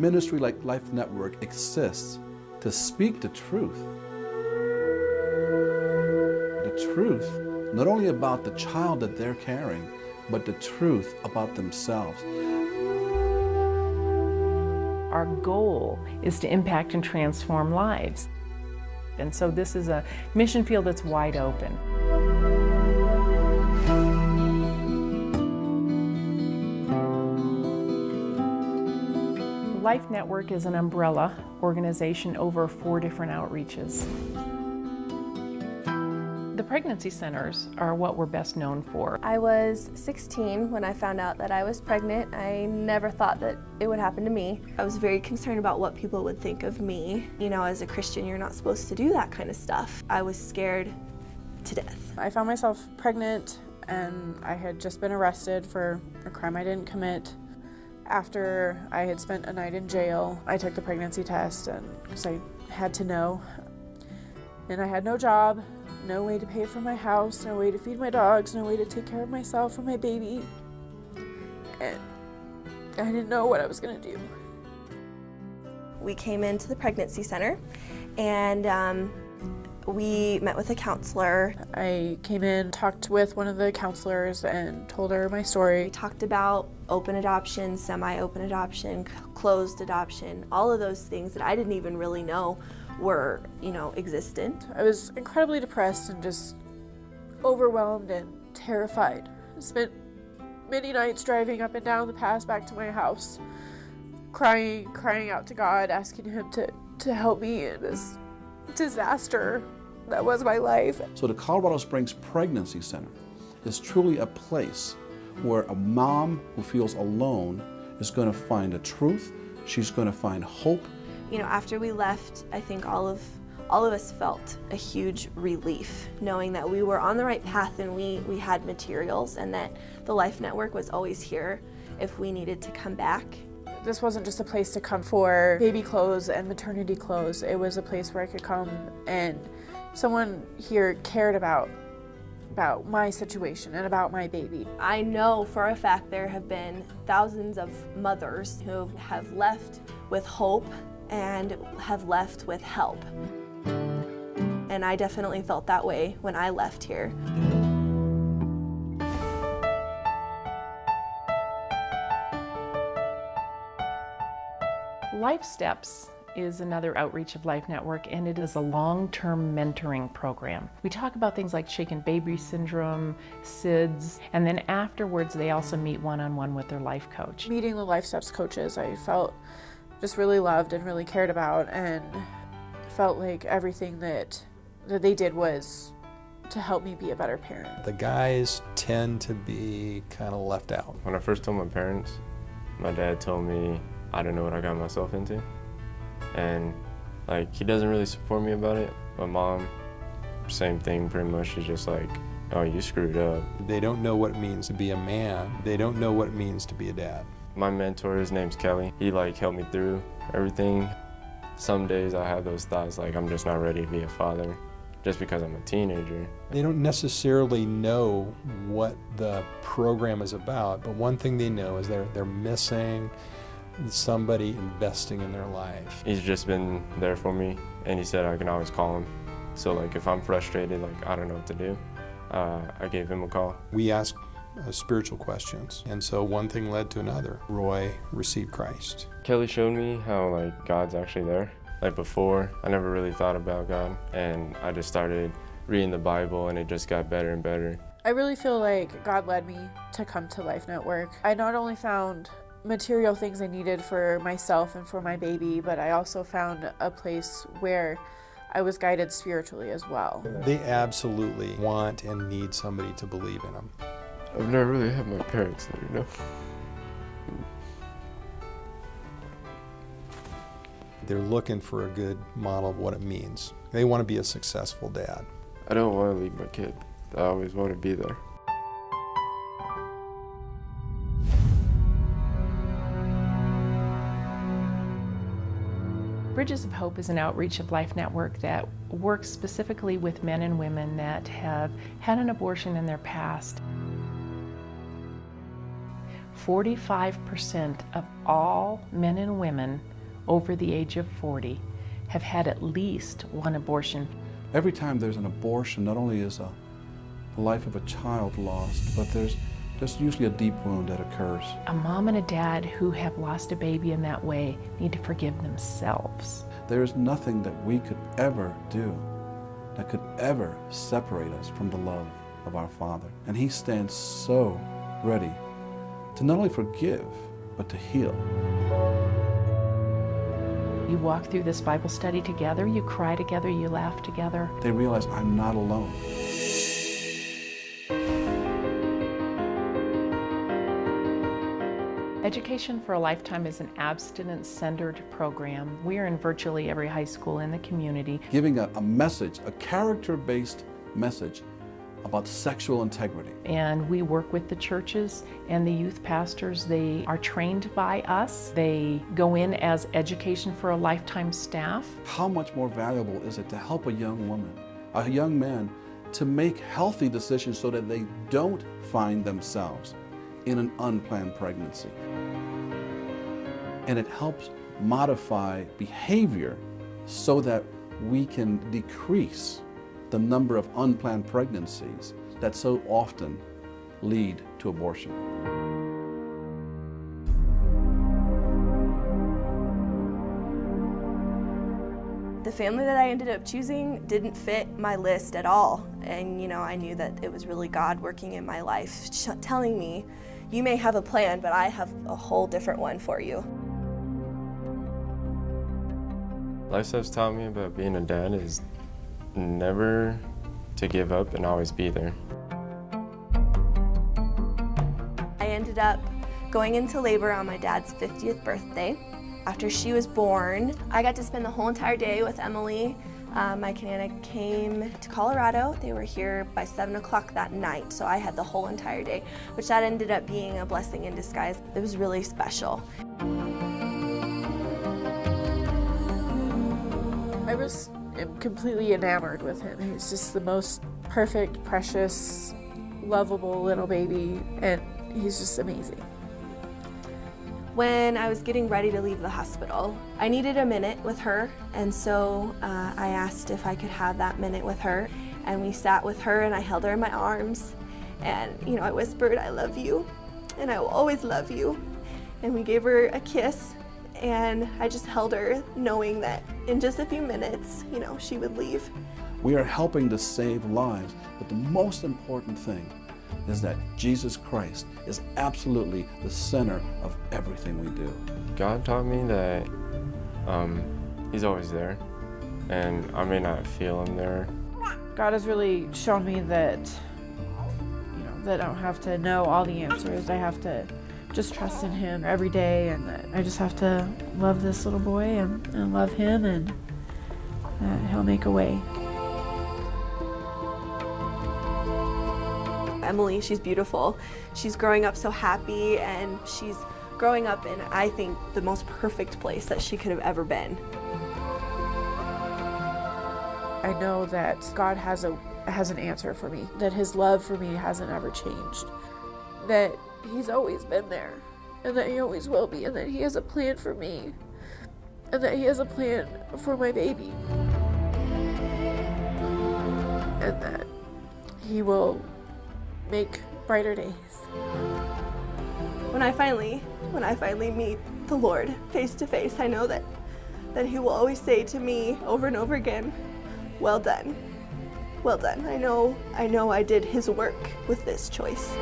ministry like Life Network exists to speak the truth. The truth, not only about the child that they're carrying, but the truth about themselves. Our goal is to impact and transform lives. And so this is a mission field that's wide open. Life Network is an umbrella organization over 4 different outreaches. The pregnancy centers are what we're best known for. I was 16 when I found out that I was pregnant. I never thought that it would happen to me. I was very concerned about what people would think of me. You know, as a Christian, you're not supposed to do that kind of stuff. I was scared to death. I found myself pregnant, and I had just been arrested for a crime I didn't commit. After I had spent a night in jail, I took the pregnancy test because I had to know. And I had no job, no way to pay for my house, no way to feed my dogs, no way to take care of myself or my baby. And I didn't know what I was going to do. We came into the pregnancy center and we met with a counselor. I came in, talked with one of the counselors and told her my story. We talked about open adoption, semi-open adoption, closed adoption, all of those things that I didn't even really know were, existent. I was incredibly depressed and just overwhelmed and terrified. I spent many nights driving up and down the path back to my house, crying out to God, asking Him to help me in this disaster that was my life. So the Colorado Springs Pregnancy Center is truly a place where a mom who feels alone is going to find the truth. She's going to find hope. After we left, I think all of us felt a huge relief, knowing that we were on the right path and we had materials, and that the Life Network was always here if we needed to come back. This wasn't just a place to come for baby clothes and maternity clothes. It was a place where I could come and someone here cared about my situation and about my baby. I know for a fact there have been thousands of mothers who have left with hope and have left with help. And I definitely felt that way when I left here. Life Steps is another outreach of Life Network, and it is a long-term mentoring program. We talk about things like shaken baby syndrome, SIDS, and then afterwards they also meet one-on-one with their life coach. Meeting the Life Steps coaches, I felt just really loved and really cared about, and felt like everything that they did was to help me be a better parent. The guys tend to be kind of left out. When I first told my parents, my dad told me I didn't know what I got myself into. And he doesn't really support me about it. My mom, same thing pretty much. She's just like, oh, you screwed up. They don't know what it means to be a man. They don't know what it means to be a dad. My mentor, his name's Kelly. He helped me through everything. Some days I have those thoughts I'm just not ready to be a father just because I'm a teenager. They don't necessarily know what the program is about, but one thing they know is they're missing somebody investing in their life. He's just been there for me, and he said I can always call him. So if I'm frustrated, I don't know what to do, I gave him a call. We ask spiritual questions, and so one thing led to another. Roy received Christ. Kelly showed me how God's actually there. Before, I never really thought about God, and I just started reading the Bible, and it just got better and better. I really feel like God led me to come to Life Network. I not only found material things I needed for myself and for my baby, but I also found a place where I was guided spiritually as well. They absolutely want and need somebody to believe in them. I've never really had my parents there, They're looking for a good model of what it means. They want to be a successful dad. I don't want to leave my kid. I always want to be there. Bridges of Hope is an outreach of Life Network that works specifically with men and women that have had an abortion in their past. 45% of all men and women over the age of 40 have had at least one abortion. Every time there's an abortion, not only is the life of a child lost, but there's usually a deep wound that occurs. A mom and a dad who have lost a baby in that way need to forgive themselves. There is nothing that we could ever do that could ever separate us from the love of our Father. And He stands so ready to not only forgive, but to heal. You walk through this Bible study together, you cry together, you laugh together. They realize I'm not alone. Education for a Lifetime is an abstinence-centered program. We are in virtually every high school in the community. Giving a message, a character-based message about sexual integrity. And we work with the churches and the youth pastors. They are trained by us. They go in as Education for a Lifetime staff. How much more valuable is it to help a young woman, a young man, to make healthy decisions so that they don't find themselves in an unplanned pregnancy? And it helps modify behavior so that we can decrease the number of unplanned pregnancies that so often lead to abortion. The family that I ended up choosing didn't fit my list at all. And I knew that it was really God working in my life, telling me, you may have a plan, but I have a whole different one for you. Life's taught me about being a dad is never to give up and always be there. I ended up going into labor on my dad's 50th birthday. After she was born, I got to spend the whole entire day with Emily. Mike and Anna came to Colorado. They were here by 7 o'clock that night, so I had the whole entire day, which that ended up being a blessing in disguise. It was really special. I was completely enamored with him. He's just the most perfect, precious, lovable little baby, and he's just amazing. When I was getting ready to leave the hospital, I needed a minute with her, and so I asked if I could have that minute with her, and we sat with her and I held her in my arms, and I whispered, I love you, and I will always love you, and we gave her a kiss, and I just held her knowing that in just a few minutes, she would leave. We are helping to save lives, but the most important thing is that Jesus Christ is absolutely the center of everything we do. God taught me that He's always there, and I may not feel Him there. God has really shown me that, that I don't have to know all the answers. I have to just trust in Him every day, and that I just have to love this little boy and love him, and that He'll make a way. Emily, she's beautiful. She's growing up so happy, and she's growing up in, I think, the most perfect place that she could have ever been. I know that God has an answer for me, that His love for me hasn't ever changed, that He's always been there, and that He always will be, and that He has a plan for me, and that He has a plan for my baby, and that He will make brighter days. When I finally meet the Lord face to face, I know that He will always say to me over and over again, well done, well done. I know I did His work with this choice.